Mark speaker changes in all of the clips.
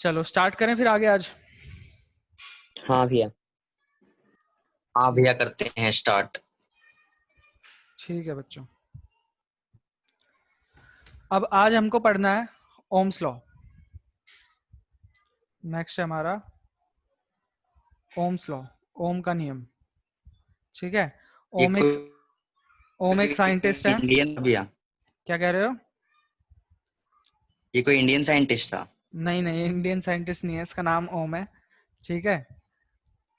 Speaker 1: चलो स्टार्ट करें फिर आगे आज।
Speaker 2: हाँ भैया।
Speaker 3: हाँ भैया, करते हैं स्टार्ट।
Speaker 1: ठीक है बच्चों, अब आज हमको पढ़ना है ओम्स लॉ। नेक्स्ट है हमारा ओम्स लॉ, ओम का नियम। ठीक है,
Speaker 3: ये
Speaker 1: ओम एक साइंटिस्ट
Speaker 3: कोई
Speaker 1: है।
Speaker 3: इंडियन भैया?
Speaker 1: क्या कह रहे हो?
Speaker 3: ये कोई इंडियन साइंटिस्ट था?
Speaker 1: नहीं नहीं, इंडियन साइंटिस्ट नहीं है, इसका नाम ओम है। ठीक है,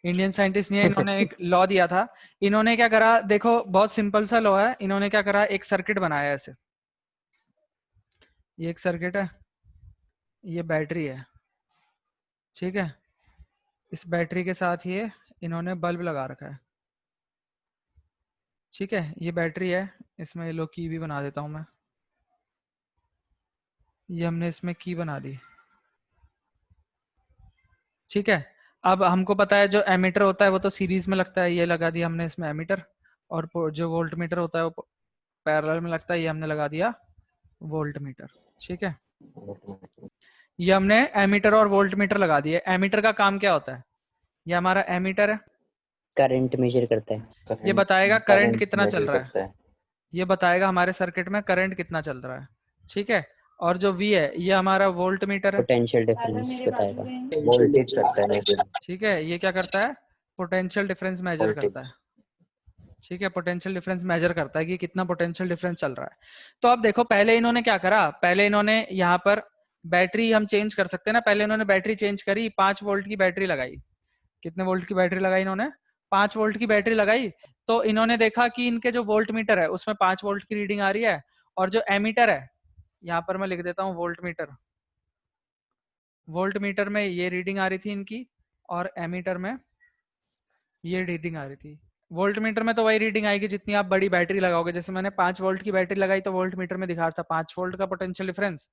Speaker 1: इंडियन साइंटिस्ट नहीं है। इन्होंने एक लॉ दिया था। इन्होंने क्या करा, देखो बहुत सिंपल सा लॉ है। इन्होंने क्या करा, एक सर्किट बनाया ऐसे। ये एक सर्किट है, ये बैटरी है। ठीक है, इस बैटरी के साथ ये इन्होंने बल्ब लगा रखा है। ठीक है, ये बैटरी है, इसमें ये लो की भी बना देता हूं मैं। ये हमने इसमें की बना दी। ठीक है, अब हमको पता है जो एमीटर होता है वो तो सीरीज में लगता है, ये लगा दिया हमने इसमें एमीटर। और जो वोल्ट मीटर होता है वो पैरेलल में लगता है, ये हमने लगा दिया वोल्ट मीटर। ठीक है, ये हमने एमीटर और वोल्ट मीटर लगा दिए। एमीटर का काम क्या होता है? ये हमारा एमीटर है,
Speaker 2: करंट मेजर करता है।
Speaker 1: ये बताएगा करंट कितना चल
Speaker 3: मेजर
Speaker 1: रहा है।
Speaker 3: करता है।
Speaker 1: ये बताएगा हमारे सर्किट में करंट कितना चल रहा है। ठीक है, और जो V है ये हमारा वोल्ट मीटर है।
Speaker 2: पोटेंशियल डिफरेंस बताएगा।
Speaker 3: वोल्टेज करता है मेजर।
Speaker 1: ठीक है, ये क्या करता है? पोटेंशियल डिफरेंस मेजर करता
Speaker 3: वोल्टेज।
Speaker 1: है। ठीक है, पोटेंशियल डिफरेंस मेजर करता है कि कितना पोटेंशियल डिफरेंस चल रहा है। तो अब देखो, पहले इन्होंने क्या करा, पहले इन्होंने यहाँ पर बैटरी हम चेंज कर सकते हैं ना। पहले इन्होंने बैटरी चेंज करी, 5 वोल्ट की बैटरी लगाई। कितने वोल्ट की बैटरी लगाई इन्होंने? 5 वोल्ट की बैटरी लगाई। तो इन्होंने देखा कि इनके जो वोल्ट मीटर है उसमें 5 वोल्ट की रीडिंग आ रही है, और जो एमीटर है, यहाँ पर मैं लिख देता हूँ वोल्ट मीटर। वोल्ट मीटर में ये रीडिंग आ रही थी इनकी, और एमीटर में ये रीडिंग आ रही थी। वोल्ट मीटर में तो वही रीडिंग आएगी जितनी आप बड़ी बैटरी लगाओगे। जैसे मैंने 5 वोल्ट की बैटरी लगाई तो वोल्ट मीटर में दिखा रहा था 5 वोल्ट का पोटेंशियल डिफरेंस।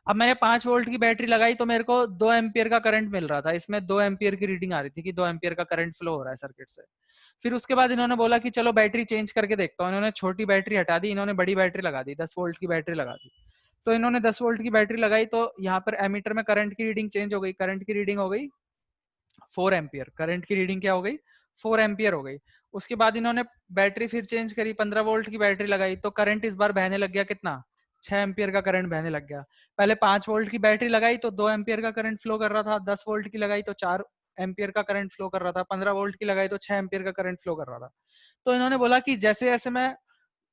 Speaker 1: अब मैंने 5 वोल्ट की बैटरी लगाई तो मेरे को 2 एम्पियर का करंट मिल रहा था। इसमें 2 एम्पियर की रीडिंग आ रही थी कि 2 एम्पियर का करंट फ्लो हो रहा है सर्किट से। फिर उसके बाद इन्होंने बोला कि चलो बैटरी चेंज करके देखता हूँ। इन्होंने छोटी बैटरी हटा दी, इन्होंने बड़ी बैटरी लगा दी, 10 वोल्ट की बैटरी लगा दी। तो इन्होंने 10 वोल्ट की बैटरी लगाई तो यहाँ पर एमीटर में करंट की रीडिंग चेंज हो गई। करंट की रीडिंग हो गई 4 एम्पियर। करंट की रीडिंग क्या हो गई? 4 एम्पियर हो गई। उसके बाद इन्होंने बैटरी फिर चेंज करी, 15 वोल्ट की बैटरी लगाई तो करंट इस बार बहने लग गया कितना? 6 एम्पियर का करंट बहने लग गया। पहले 5 वोल्ट की बैटरी लगाई तो 2 एम्पियर का करंट फ्लो कर रहा था, 10 वोल्ट की लगाई तो 4 एम्पियर का करंट फ्लो कर रहा था, 15 वोल्ट की लगाई तो 6 एम्पियर का करंट फ्लो कर रहा था। तो इन्होंने बोला कि जैसे जैसे मैं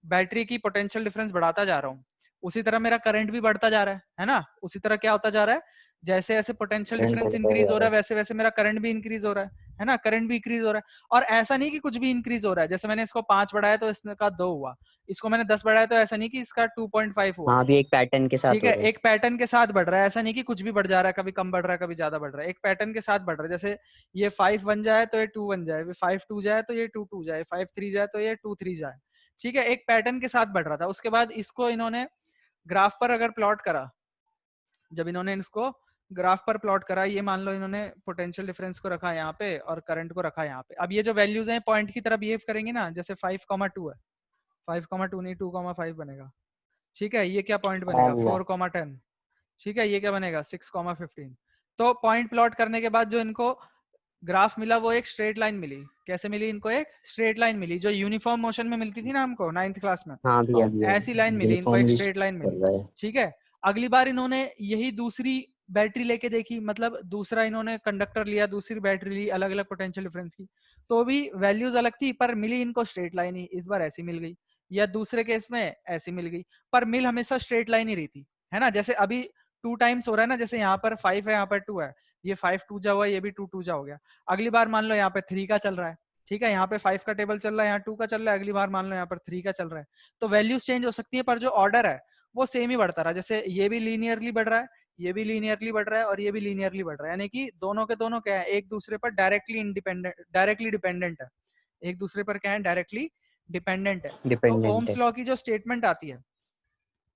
Speaker 1: बैटरी की पोटेंशियल डिफरेंस बढ़ाता जा रहा हूँ उसी तरह मेरा करंट भी बढ़ता जा रहा है ना। उसी तरह क्या होता जा रहा है, जैसे जैसे पोटेंशियल
Speaker 3: करंट
Speaker 1: डिफरेंस
Speaker 3: बढ़ता जा
Speaker 1: इंक्रीज हो
Speaker 3: रहा
Speaker 1: रहा
Speaker 3: है।
Speaker 1: है वैसे वैसे मेरा करंट भी इंक्रीज हो रहा है ना। करंट भी इंक्रीज हो रहा है। और ऐसा नहीं कि कुछ भी इंक्रीज हो रहा है, जैसे मैंने इसको 5 बढ़ाया तो इसका 2 हुआ, इसको मैंने 10 बढ़ाया तो ऐसा नहीं कि इसका 2.5 हुआ।
Speaker 2: हाँ भी एक पैटर्न के साथ
Speaker 1: ठीक
Speaker 2: हो
Speaker 1: है,
Speaker 2: रहा है।
Speaker 1: एक पैटर्न के साथ बढ़ रहा है, ऐसा नहीं कि कुछ भी बढ़ जा रहा है, कभी कम बढ़ रहा है कभी ज्यादा बढ़ रहा है। एक पैटर्न के साथ बढ़ रहा है। जैसे ये 5 बन जाए तो ये 2 बन जाए, 5 2 जाए तो ये 2 2 जाए, 5 3 जाए तो ये 2 3 जाए। ठीक है, एक पैटर्न के साथ बढ़ रहा था। उसके बाद इसको इन्होंने ग्राफ पर अगर प्लॉट करा, जब इन्होंने इसको ग्राफ पर प्लॉट करा, ये मान लो इन्होंने पोटेंशियल डिफरेंस को रखा यहाँ पे और करंट को रखा यहाँ पे। अब ये जो वैल्यूज हैं पॉइंट की तरह बिहेव करेंगे ना, जैसे 5,2 है, 5,2 नहीं 2,5 बनेगा। ठीक है, ये क्या पॉइंट
Speaker 3: हाँ
Speaker 1: बनेगा?
Speaker 3: भैया।
Speaker 1: 4,10। ठीक है, ये क्या बनेगा? 6,15। तो पॉइंट प्लॉट करने के बाद जो इनको ग्राफ मिला वो एक स्ट्रेट लाइन मिली। कैसे मिली इनको? एक स्ट्रेट लाइन मिली, जो यूनिफॉर्म मोशन में मिलती थी ना हमको 9th क्लास में,
Speaker 2: हाँ भैया।
Speaker 1: ऐसी लाइन मिली इनको, एक
Speaker 3: यूनिफॉर्मली
Speaker 1: स्ट्रेट लाइन
Speaker 3: कर
Speaker 1: मिली।
Speaker 3: रहा है।
Speaker 1: ठीक है, अगली बार इन्होंने यही दूसरी बैटरी लेके देखी, मतलब दूसरा इन्होंने कंडक्टर लिया, दूसरी बैटरी ली अलग अलग पोटेंशियल डिफरेंस की, तो भी वैल्यूज अलग थी पर मिली इनको स्ट्रेट लाइन ही। इस बार ऐसी मिल गई, या दूसरे केस में ऐसी मिल गई, पर मिल हमेशा स्ट्रेट लाइन ही रही थी, है ना। जैसे अभी 2 टाइम्स हो रहा है ना, जैसे यहाँ पर 5 है यहाँ पर 2 है, ये 5 2 जा हुआ, ये भी 2 2 जा हो गया। अगली बार मान लो यहाँ पे 3 का चल रहा है। ठीक है, यहाँ पे 5 का टेबल चल रहा है, यहाँ 2 का चल रहा है, अगली बार मान लो यहाँ पर 3 का चल रहा है। तो वैल्यूज चेंज हो सकती है पर जो ऑर्डर है वो सेम ही बढ़ता रहा। जैसे ये भी लीनियरली बढ़ रहा है, ये भी लीनियरली बढ़ रहा है, और ये भी लीनियरली बढ़ रहा है, यानी कि दोनों के दोनों क्या है, एक दूसरे पर डायरेक्टली डिपेंडेंट है। एक दूसरे पर क्या है? डायरेक्टली डिपेंडेंट है। तो
Speaker 2: डिपेंडेंट
Speaker 1: ओम्स
Speaker 2: है।
Speaker 1: लॉ की जो स्टेटमेंट आती है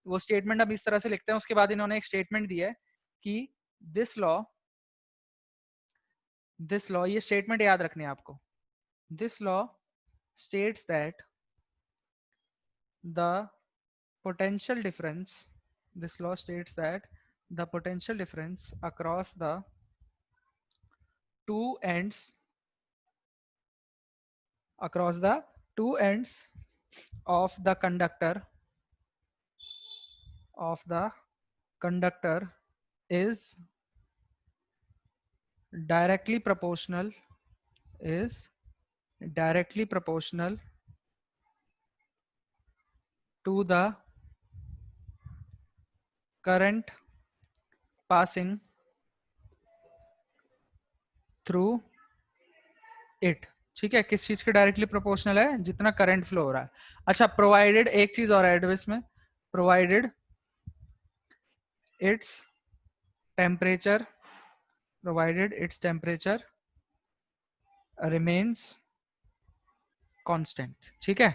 Speaker 1: वो स्टेटमेंट अब इस तरह से लिखते हैं। उसके बाद इन्होंने एक स्टेटमेंट दी है कि दिस लॉ, ये स्टेटमेंट याद रखनी है आपको। This law states that the potential difference this law states that the potential difference across the two ends of the conductor is directly proportional to the current passing through it। ठीक है, किस चीज के directly proportional है? जितना current flow हो रहा है। अच्छा, प्रोवाइडेड, एक चीज और ऐड इसमें, provided its temperature remains constant. ठीक है,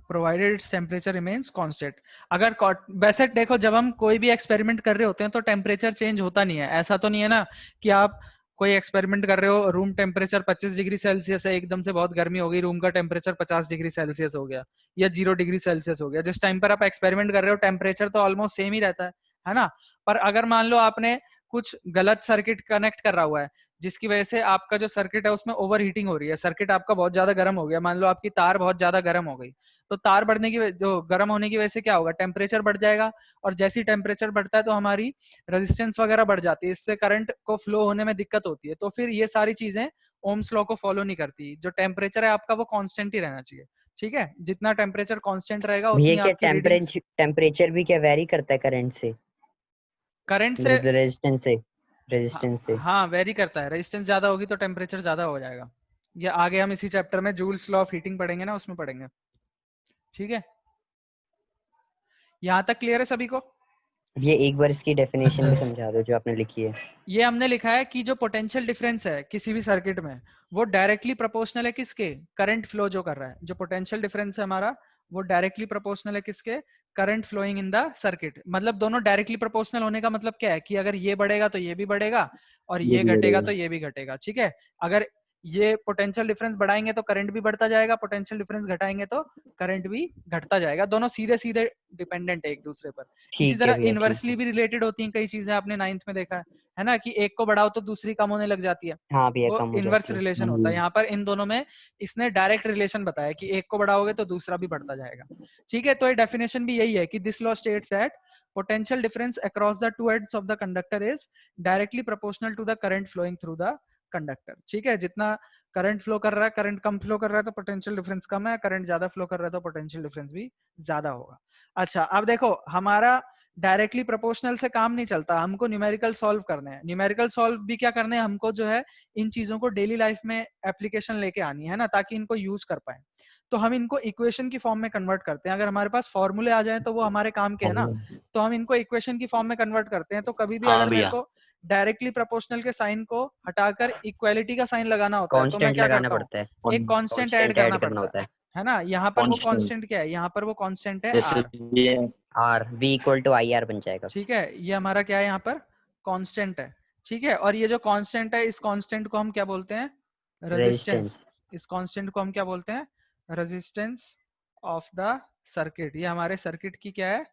Speaker 1: provided its temperature remains constant. अगर वैसे देखो, जब हम कोई भी एक्सपेरिमेंट कर रहे होते हैं तो टेम्परेचर चेंज होता नहीं है। ऐसा तो नहीं है ना कि आप कोई एक्सपेरिमेंट कर रहे हो, रूम टेम्परेचर 25 डिग्री सेल्सियस है, एकदम से बहुत गर्मी हो गई, रूम का टेम्परेचर 50 डिग्री सेल्सियस हो गया या 0 डिग्री सेल्सियस हो गया। जिस टाइम पर आप एक्सपेरिमेंट कर रहे हो टेम्परेचर तो ऑलमोस्ट सेम ही रहता है ना। पर अगर मान लो आपने कुछ गलत सर्किट कनेक्ट कर रहा हुआ है, जिसकी वजह से आपका जो सर्किट है उसमें ओवर हीटिंग हो रही है, सर्किट आपका बहुत ज्यादा गर्म हो गया, मान लो आपकी तार बहुत ज्यादा गर्म हो गई, तो तार बढ़ने की जो गर्म होने की वजह से क्या होगा, टेम्परेचर बढ़ जाएगा। और जैसे ही टेम्परेचर बढ़ता है तो हमारी रेजिस्टेंस वगैरह बढ़ जाती है, इससे करंट को फ्लो होने में दिक्कत होती है। तो फिर ये सारी चीजें ओम्स लॉ को फॉलो नहीं करती। जो टेम्परेचर है आपका वो कांस्टेंट ही रहना चाहिए। ठीक है, जितना टेम्परेचर कांस्टेंट रहेगा
Speaker 2: ये
Speaker 1: उतनी
Speaker 2: क्या
Speaker 1: आपकी रीडिंग्स
Speaker 2: टेम्परेचर भी क्या वेरी करता है करंट से,
Speaker 1: करंट से?
Speaker 2: मतलब रेजिस्टेंस से?
Speaker 1: हाँ, वेरी करता है। रेजिस्टेंस ज्यादा होगी तो टेम्परेचर ज्यादा हो जाएगा। ये आगे हम इसी चैप्टर में जूल्स लॉ ऑफ हीटिंग पढ़ेंगे ना, उसमें पढ़ेंगे। ठीक है, यहाँ तक क्लियर है सभी को?
Speaker 2: ये एक बार इसकी डेफिनेशन भी समझा दो जो आपने लिखी है।
Speaker 1: ये हमने लिखा है कि जो पोटेंशियल डिफरेंस है किसी भी सर्किट में, वो डायरेक्टली प्रोपोर्शनल है किसके? करंट फ्लो जो कर रहा है। जो पोटेंशियल डिफरेंस है हमारा, वो डायरेक्टली प्रोपोर्शनल है किसके? Current flowing in the circuit. मतलब दोनों डायरेक्टली प्रोपोर्शनल होने का मतलब क्या है कि अगर ये बढ़ेगा तो ये भी बढ़ेगा और ये घटेगा तो ये भी घटेगा। ठीक है, अगर ये पोटेंशियल डिफरेंस बढ़ाएंगे तो करंट भी बढ़ता जाएगा, पोटेंशियल डिफरेंस घटाएंगे तो करंट भी घटता जाएगा। दोनों सीधे सीधे डिपेंडेंट है एक दूसरे पर। इसी
Speaker 2: ठीक है
Speaker 1: तरह
Speaker 2: भैया, ठीक
Speaker 1: इनवर्सली
Speaker 2: है।
Speaker 1: भी रिलेटेड होती हैं कई चीजें, आपने 9th में देखा है ना, कि एक को बढ़ाओ तो दूसरी कम होने लग जाती है।
Speaker 2: हाँ भैया,
Speaker 1: वो
Speaker 2: कम हो
Speaker 1: इनवर्स
Speaker 2: जाती है।
Speaker 1: रिलेशन होता है। यहाँ पर इन दोनों में इसने डायरेक्ट रिलेशन बताया कि एक को बढ़ाओगे तो दूसरा भी बढ़ता जाएगा। ठीक है, तो ये डेफिनेशन भी यही है कि this law states that potential difference across the two ends of the conductor is directly proportional to the current flowing through the conductor। ठीक है, जितना करंट फ्लो कर रहा है, करंट कम फ्लो कर रहा है तो पोटेंशियल डिफरेंस कम है, करंट ज्यादा फ्लो कर रहा है तो पोटेंशियल डिफरेंस भी ज्यादा होगा। अच्छा, अब देखो, हमारा डायरेक्टली प्रोपोर्शनल से काम नहीं चलता, हमको न्यूमेरिकल सॉल्व करने हैं। न्यूमेरिकल सॉल्व भी क्या करने हैं हमको, जो है इन चीजों को डेली लाइफ में एप्लीकेशन लेके आनी है ना, ताकि इनको यूज कर पाए। तो हम इनको इक्वेशन की फॉर्म में कन्वर्ट करते हैं। अगर हमारे पास फॉर्मूले आ जाए तो वो हमारे काम के है ना, तो हम इनको इक्वेशन की फॉर्म में कन्वर्ट करते हैं। तो कभी भी
Speaker 3: हाँ
Speaker 1: अगर मेरे
Speaker 3: भैया,
Speaker 1: को डायरेक्टली प्रोपोर्शनल के साइन को हटाकर इक्वालिटी का साइन लगाना होता है तो मैं
Speaker 2: कांस्टेंट
Speaker 1: क्या
Speaker 2: लगाना
Speaker 1: करता हूँ,
Speaker 2: पड़ता है,
Speaker 1: एक कांस्टेंट ऐड
Speaker 2: कांस्टेंट
Speaker 1: करना
Speaker 2: ऐड करना
Speaker 1: पड़ता
Speaker 2: होता है।
Speaker 1: है ना। यहाँ पर वो
Speaker 3: कांस्टेंट
Speaker 1: कांस्टेंट क्या है, यहाँ पर वो कांस्टेंट है
Speaker 3: जैसे
Speaker 1: आर।
Speaker 3: ये
Speaker 2: R v equal to I R बन जाएगा।
Speaker 1: ठीक है, ये हमारा क्या है, यहाँ पर कांस्टेंट है। ठीक है, और ये जो कांस्टेंट है, इस कांस्टेंट को हम क्या बोलते हैं? रेजिस्टेंस।
Speaker 2: रेजिस्टेंस।
Speaker 1: इस कांस्टेंट को हम क्या बोलते हैं? Resistance of the circuit. ये हमारे सर्किट की क्या है?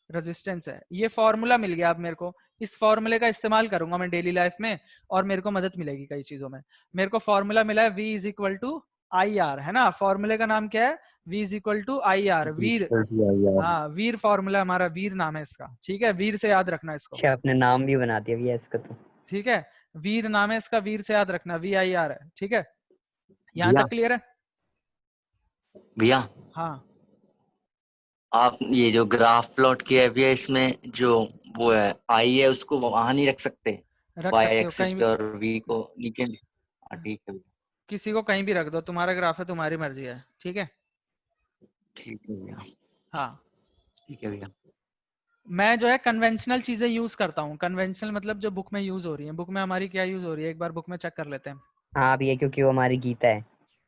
Speaker 1: रेजिस्टेंस है। ये फॉर्मूला मिल गया अब मेरे को, इस फॉर्मूले का इस्तेमाल करूंगा मैं डेली लाइफ में और मेरे को मदद मिलेगी कई चीजों में। मेरे को फॉर्मूला मिला है v is equal to I R, है ना। फॉर्मूले का नाम क्या है? v is equal to I R, वीर। हाँ, वीर फॉर्मूला हमारा, वीर नाम है इसका। ठीक है, वीर से याद रखना इसको।
Speaker 2: अच्छा, आपने नाम भी बना दिया भैया इसका तो।
Speaker 1: ठीक है, वीर नाम है इसका, वीर से याद रखना, वी आई आर है। ठीक है, यहाँ
Speaker 3: भैया,
Speaker 1: तक क्लियर है?
Speaker 3: भैया
Speaker 1: हाँ,
Speaker 3: आप ये जो ग्राफ प्लॉट किया है भैया, इसमें जो वो है आई है उसको वहां नहीं रख सकते,
Speaker 1: रख
Speaker 3: वाई
Speaker 1: सकते हो
Speaker 3: एक्सिस
Speaker 1: कहीं
Speaker 3: पे,
Speaker 1: भी,
Speaker 3: और वी को नीचे। हाँ ठीक है भैया,
Speaker 1: किसी को कहीं भी रख दो, तुम्हारा ग्राफ है, तुम्हारी मर्जी है। ठीक है,
Speaker 3: ठीक है भैया,
Speaker 1: हाँ।
Speaker 3: ठीक है भैया।
Speaker 1: मैं जो है कन्वेंशनल चीजें यूज करता हूँ। कन्वेंशनल मतलब जो बुक में यूज हो रही है। बुक में हमारी क्या यूज हो रही है, एक बार बुक में चेक कर लेते हैं।
Speaker 2: हाँ भैया, क्योंकि वो हमारी गीता है।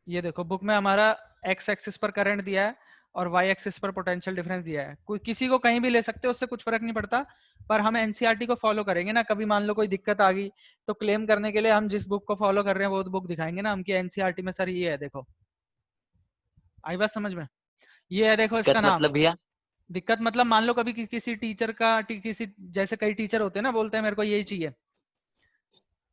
Speaker 1: ये देखो, बुक में हमारा एक्स एक्सिस पर करंट दिया है और वाई एक्सिस पर पोटेंशियल डिफरेंस दिया है। कोई किसी को कहीं भी ले सकते हो, उससे कुछ फर्क नहीं पड़ता। पर हम एनसीईआरटी को फॉलो करेंगे ना। कभी मान लो कोई दिक्कत आ गई तो क्लेम करने के लिए हम जिस बुक को फॉलो कर रहे हैं वो बुक दिखाएंगे ना हम, कि एनसीईआरटी में सर ये है, देखो। आई बात समझ में? ये है, देखो इसका
Speaker 3: दिक्कत
Speaker 1: नाम,
Speaker 3: मतलब भैया?
Speaker 1: दिक्कत मतलब मान लो कभी किसी टीचर का किसी जैसे कई टीचर होते हैं ना, बोलते हैं मेरे को यही चाहिए,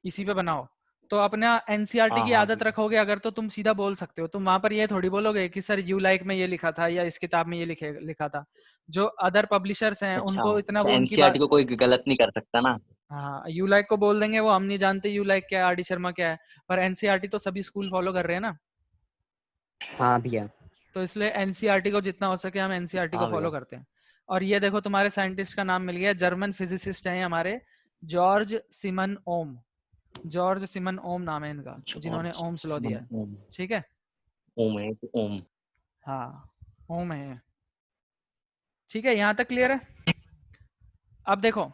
Speaker 1: इसी पे बनाओ, तो अपना एनसीईआरटी
Speaker 3: हाँ
Speaker 1: की
Speaker 3: हाँ
Speaker 1: आदत
Speaker 3: भैया।
Speaker 1: रखोगे अगर, तो तुम सीधा बोल सकते हो, तुम वहां पर ये थोड़ी बोलोगे कि सर यू लाइक में ये लिखा था या इस किताब में ये लिखा था। जो अदर पब्लिशर्स हैं
Speaker 3: अच्छा
Speaker 1: उनको इतना
Speaker 3: अच्छा,
Speaker 1: वो उनकी
Speaker 3: एनसीईआरटी
Speaker 1: बात,
Speaker 3: को कोई गलत नहीं कर सकता ना।
Speaker 1: हाँ यू लाइक को बोल देंगे, वो हम नहीं जानते यू लाइक क्या है, आर डी शर्मा क्या है, पर एनसीईआरटी तो सभी स्कूल फॉलो कर रहे हैं ना,
Speaker 2: हाँ भैया।
Speaker 1: तो इसलिए एनसीईआरटी को जितना हो सके हम एनसीईआरटी को
Speaker 3: हाँ भैया।
Speaker 1: फॉलो करते हैं। और ये देखो तुम्हारे साइंटिस्ट का नाम मिल गया, जर्मन फिजिसिस्ट हैं हमारे, जॉर्ज सिमन ओम, जॉर्ज सिमन ओम नाम है इनका, जिन्होंने
Speaker 3: जॉर्ज
Speaker 1: ओम्स लॉ दिया
Speaker 3: सिमन
Speaker 1: है।
Speaker 3: ओम।
Speaker 1: ठीक है,
Speaker 3: ओम है तो ओम।
Speaker 1: हाँ ओम है। ठीक है, यहाँ तक क्लियर है। अब देखो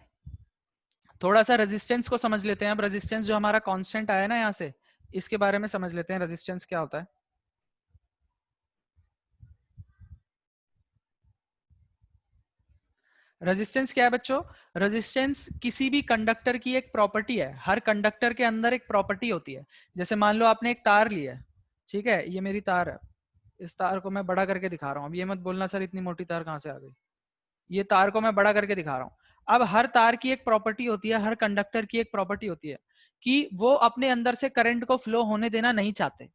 Speaker 1: थोड़ा सा रेजिस्टेंस को समझ लेते हैं। अब रेजिस्टेंस जो हमारा कांस्टेंट आया ना यहाँ से, इसके बारे में समझ लेते हैं, रेजिस्टेंस क्या होता है। रेजिस्टेंस क्या है बच्चों? रेजिस्टेंस किसी भी कंडक्टर की एक प्रॉपर्टी है, हर कंडक्टर के अंदर एक प्रॉपर्टी होती है। जैसे मान लो आपने एक तार लिया है, ठीक है, ये मेरी तार है, इस तार को मैं बड़ा करके दिखा रहा हूँ, अब ये मत बोलना सर इतनी मोटी तार कहाँ से आ गई, ये तार को मैं बड़ा करके दिखा रहा हूँ। अब हर तार की एक प्रॉपर्टी होती है, हर कंडक्टर की एक प्रॉपर्टी होती है कि वो अपने अंदर से करंट को फ्लो होने देना नहीं चाहते।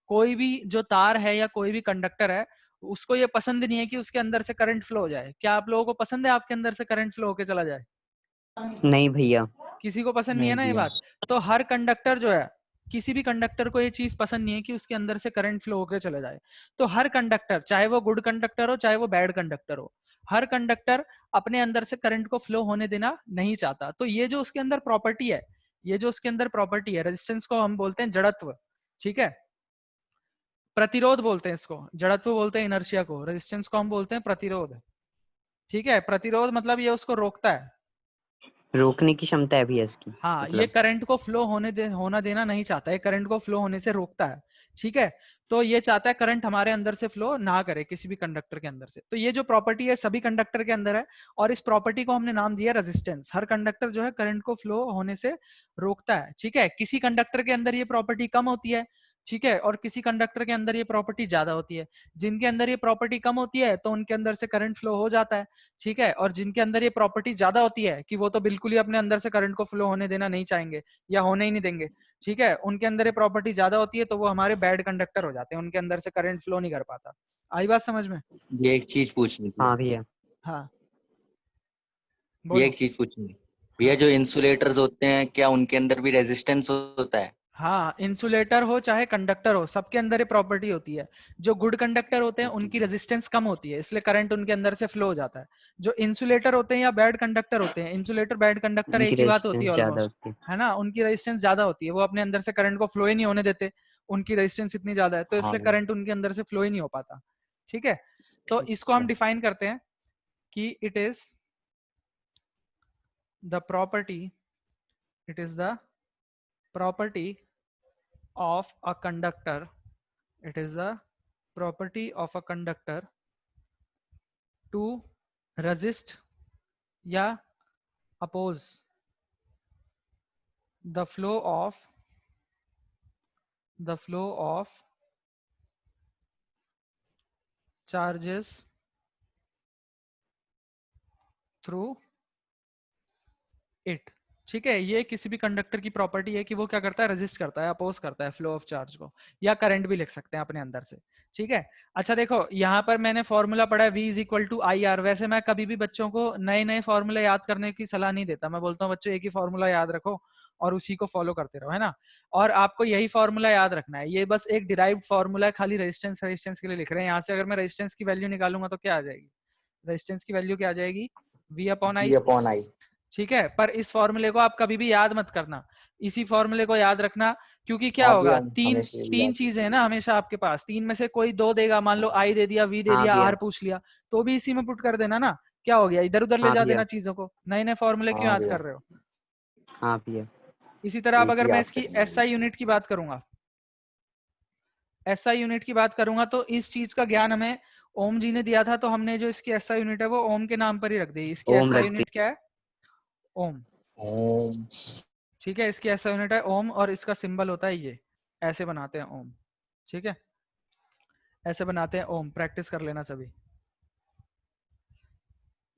Speaker 1: कोई भी जो तार है या कोई भी कंडक्टर है, उसको ये पसंद नहीं है कि उसके अंदर से करंट फ्लो हो जाए। क्या आप लोगों को पसंद है आपके अंदर से करंट फ्लो होके चला जाए?
Speaker 2: नहीं भैया।
Speaker 1: किसी को पसंद नहीं है
Speaker 3: नहीं
Speaker 1: ना ये
Speaker 3: भैया।
Speaker 1: बात। तो हर कंडक्टर जो है, किसी भी कंडक्टर को ये चीज पसंद नहीं है कि उसके अंदर से करंट फ्लो होकर चले जाए। तो हर कंडक्टर, चाहे वो गुड कंडक्टर हो चाहे वो बैड कंडक्टर हो, हर कंडक्टर अपने अंदर से करंट को फ्लो होने देना नहीं चाहता। तो ये जो उसके अंदर प्रॉपर्टी है, ये जो उसके अंदर प्रॉपर्टी है, रेजिस्टेंस को हम बोलते हैं जड़त्व। ठीक है, प्रतिरोध बोलते हैं इसको, जड़त्व बोलते हैं इनर्शिया को, रेजिस्टेंस को हम बोलते हैं प्रतिरोध। ठीक है, प्रतिरोध मतलब ये उसको रोकता है।
Speaker 2: रोकने की क्षमता है भैया इसकी,
Speaker 1: हाँ, ये
Speaker 2: मतलब।
Speaker 1: करंट को फ्लो होना देना नहीं चाहता है, करंट को फ्लो होने से रोकता है। ठीक है, तो ये चाहता है करंट हमारे अंदर से फ्लो ना करे किसी भी कंडक्टर के अंदर से। तो ये जो प्रॉपर्टी है सभी कंडक्टर के अंदर है, और इस प्रॉपर्टी को हमने नाम दिया रेजिस्टेंस। हर कंडक्टर जो है करंट को फ्लो होने से रोकता है। ठीक है, किसी कंडक्टर के अंदर ये प्रॉपर्टी कम होती है, ठीक है, और किसी कंडक्टर के अंदर ये प्रॉपर्टी ज्यादा होती है। जिनके अंदर ये प्रॉपर्टी कम होती है तो उनके अंदर से करंट फ्लो हो जाता है। ठीक है, और जिनके अंदर ये प्रॉपर्टी ज्यादा होती है कि वो तो बिल्कुल ही अपने अंदर से करंट को फ्लो होने देना नहीं चाहेंगे या होने ही नहीं देंगे, ठीक है, उनके अंदर ये प्रॉपर्टी ज्यादा होती है, तो वो हमारे बैड कंडक्टर हो जाते हैं, उनके अंदर से करंट फ्लो नहीं कर पाता। आई बात समझ में?
Speaker 3: ये एक चीज पूछनी थी।
Speaker 2: हाँ भैया।
Speaker 1: हाँ
Speaker 3: ये
Speaker 1: बोलो।
Speaker 3: एक चीज पूछनी थी भैया,
Speaker 1: हाँ
Speaker 3: जो इंसुलेटर्स होते हैं क्या उनके अंदर भी रेजिस्टेंस होता है?
Speaker 1: हाँ, इंसुलेटर हो चाहे कंडक्टर हो, सबके अंदर ये प्रॉपर्टी होती है। जो गुड कंडक्टर होते हैं उनकी रेजिस्टेंस कम होती है, इसलिए करंट उनके अंदर से फ्लो हो जाता है। जो इंसुलेटर होते हैं या बैड कंडक्टर होते हैं, इंसुलेटर बैड कंडक्टर
Speaker 2: उनकी
Speaker 1: एक ही बात होती है
Speaker 2: रेजिस्टेंस ज्यादा
Speaker 1: ऑलमोस्ट,
Speaker 2: होती है।
Speaker 1: है ना, उनकी रेजिस्टेंस ज्यादा होती है, वो अपने अंदर से करंट को फ्लो ही नहीं होने देते, उनकी रेजिस्टेंस इतनी ज्यादा है, तो
Speaker 3: हाँ
Speaker 1: इसलिए
Speaker 3: भैया।
Speaker 1: करंट उनके अंदर से फ्लो ही नहीं हो पाता। ठीक है, तो
Speaker 3: ठीक
Speaker 1: इसको हम
Speaker 3: है।
Speaker 1: डिफाइन करते हैं कि it is the property, it is the property of a conductor, it is the property of a conductor to resist या oppose the flow of charges through it। ठीक है, ये किसी भी कंडक्टर की प्रॉपर्टी है कि वो क्या करता है, रेजिस्ट करता है, अपोज करता है फ्लो ऑफ चार्ज को, या करंट भी लिख सकते हैं अपने अंदर से। ठीक है, अच्छा देखो यहाँ पर मैंने फॉर्मूला पढ़ा है V is equal to I R. वैसे मैं कभी भी बच्चों को नए नए फॉर्मूला याद करने की सलाह नहीं देता, मैं बोलता हूँ बच्चों एक ही फॉर्मूला याद रखो और उसी को फॉलो करते रहो, है ना। और आपको यही फॉर्मूला याद रखना है, ये बस एक डिराइव्ड फॉर्मूला है, खाली रेजिस्टेंस रेजिस्टेंस के लिए लिख रहे हैं। यहाँ से अगर मैं रेजिस्टेंस की वैल्यू निकालूंगा तो क्या आ जाएगी, रेजिस्टेंस की वैल्यू क्या आ जाएगी, V upon
Speaker 3: B
Speaker 1: I.
Speaker 3: Upon I.
Speaker 1: ठीक है, पर इस फॉर्मूले को आप कभी भी याद मत करना, इसी फॉर्मूले को याद रखना, क्योंकि क्या
Speaker 3: हाँ
Speaker 1: होगा,
Speaker 3: भैया,
Speaker 1: तीन
Speaker 3: हमेशा यही
Speaker 1: तीन
Speaker 3: याद
Speaker 1: चीजें हैं
Speaker 3: रखना।
Speaker 1: ना हमेशा आपके पास, तीन में से कोई दो देगा, मान लो आई दे दिया, वी दे
Speaker 2: हाँ
Speaker 1: दिया,
Speaker 2: भैया।
Speaker 1: आर पूछ लिया, तो भी इसी में पुट कर देना ना। क्या हो गया, इधर उधर ले
Speaker 2: हाँ
Speaker 1: जा
Speaker 2: भैया।
Speaker 1: देना चीजों को, नए नए फॉर्मूले क्यों
Speaker 3: हाँ
Speaker 1: याद
Speaker 3: भैया,
Speaker 1: कर रहे हो।
Speaker 2: हाँ भैया।
Speaker 1: इसी तरह अब
Speaker 3: एक
Speaker 1: अगर
Speaker 3: ही
Speaker 1: मैं
Speaker 3: याद
Speaker 1: इसकी
Speaker 3: करेंगे।
Speaker 1: एसआई यूनिट की बात करूंगा, एसआई यूनिट की बात करूंगा, तो इस चीज का ज्ञान हमें ओम जी ने दिया था, तो हमने जो इसकी एसआई यूनिट है वो ओम के नाम पर ही रख दी। इसकी
Speaker 2: ओम
Speaker 1: एसआई
Speaker 2: रख दी।
Speaker 1: यूनिट क्या है, ओम।
Speaker 3: ओम।
Speaker 1: ठीक है, इसकी ऐसा यूनिट है ओम, और इसका सिंबल होता है ये, ऐसे बनाते हैं ओम। ठीक है, ऐसे बनाते हैं ओम, प्रैक्टिस कर लेना सभी।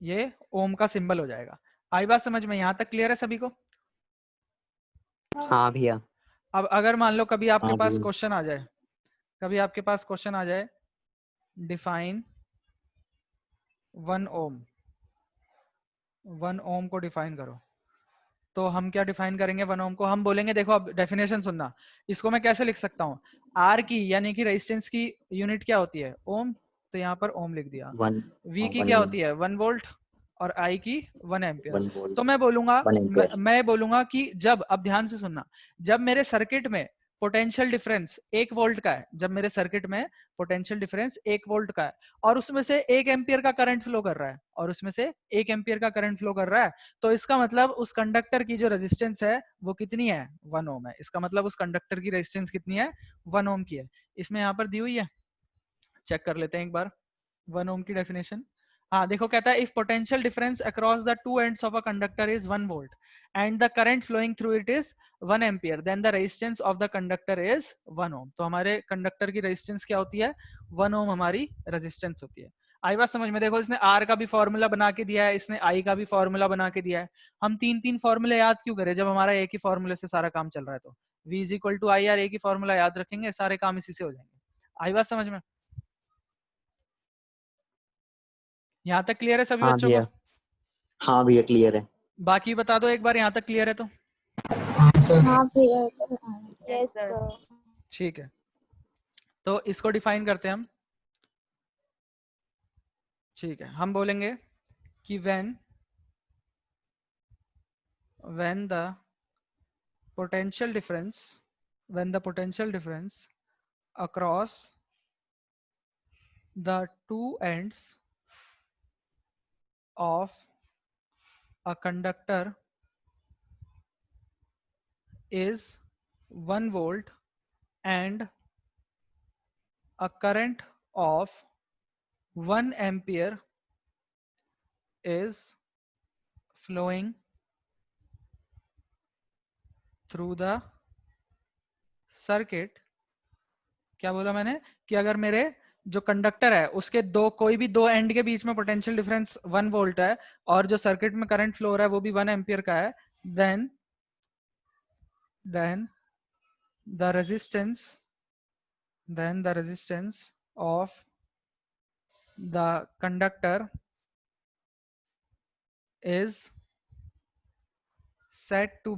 Speaker 1: ये ओम का सिंबल हो जाएगा। आई बात समझ में? यहाँ तक क्लियर है सभी को?
Speaker 2: हाँ भैया।
Speaker 1: अब अगर मान लो कभी आपके
Speaker 3: हाँ
Speaker 1: पास
Speaker 3: भैया।
Speaker 1: क्वेश्चन आ जाए, कभी आपके पास क्वेश्चन आ जाए, डिफाइन 1 ओम, 1 ओम को डिफाइन करो, तो हम क्या डिफाइन करेंगे 1 ओम को? हम बोलेंगे, देखो अब डेफिनेशन सुनना, इसको मैं कैसे लिख सकता हूँ? आर की यानी कि रेजिस्टेंस की यूनिट क्या होती है? ओम, तो यहाँ पर ओम लिख दिया।
Speaker 3: वन
Speaker 1: वी की
Speaker 3: वन
Speaker 1: क्या होती है? 1 वोल्ट, और आई की 1 एम्पियर।
Speaker 3: 1 वोल्ट
Speaker 1: तो मैं बोलूंगा,
Speaker 3: 1 एम्पियर।
Speaker 1: मैं बोलूंगा कि जब, अब ध्यान से सुनना, जब मेरे सर्किट में पोटेंशियल डिफरेंस 1 वोल्ट का है, जब मेरे सर्किट में पोटेंशियल डिफरेंस 1 वोल्ट का है, और उसमें से 1 एम्पियर का करंट फ्लो कर रहा है, और उसमें से 1 एम्पियर का करंट फ्लो कर रहा है, तो इसका मतलब उस कंडक्टर की जो रेजिस्टेंस है वो कितनी है? 1 ओम है। इसका मतलब उस कंडक्टर की रेजिस्टेंस कितनी है? 1 ओम की है। इसमें यहाँ पर दी हुई है, चेक कर लेते हैं एक बार 1 ओम की डेफिनेशन। हाँ देखो, कहता है if potential difference across the two ends of a conductor is 1 volt and the current flowing through it is 1 ampere, then the resistance of the conductor is 1 ohm. तो हमारे कंडक्टर की रेजिस्टेंस क्या होती है? 1 ओम हमारी रेजिस्टेंस होती है। आई बात समझ में? देखो इसने आर का भी फॉर्मूला बना के दिया है, इसने आई का भी फॉर्मूला बना के दिया है। हम 3 फॉर्मूले याद क्यों करें जब हमारा एक ही फॉर्मूले से सारा काम चल रहा है? तो V is equal to I R, एक ही फॉर्मूला याद रखेंगे, सारे काम इसी से हो जाएंगे। आई बात समझ में? यहाँ तक क्लियर है सभी
Speaker 2: हाँ
Speaker 1: बच्चों को?
Speaker 2: भैया।
Speaker 3: हाँ भैया क्लियर है।
Speaker 1: बाकी बता दो एक बार, यहाँ तक क्लियर है तो?
Speaker 4: हाँ भैया। Yes sir.
Speaker 1: ठीक है, तो इसको डिफाइन करते हैं हम। ठीक है, हम बोलेंगे कि when the potential difference across the two ends of a conductor is 1 volt and a current of 1 ampere is flowing through the circuit। क्या बोला मैंने? कि अगर मेरे जो कंडक्टर है उसके दो, कोई भी दो एंड के बीच में पोटेंशियल डिफरेंस 1 वोल्ट है, और जो सर्किट में करंट फ्लो हो रहा है वो भी 1 एम्पियर का है, then the resistance of the conductor is said to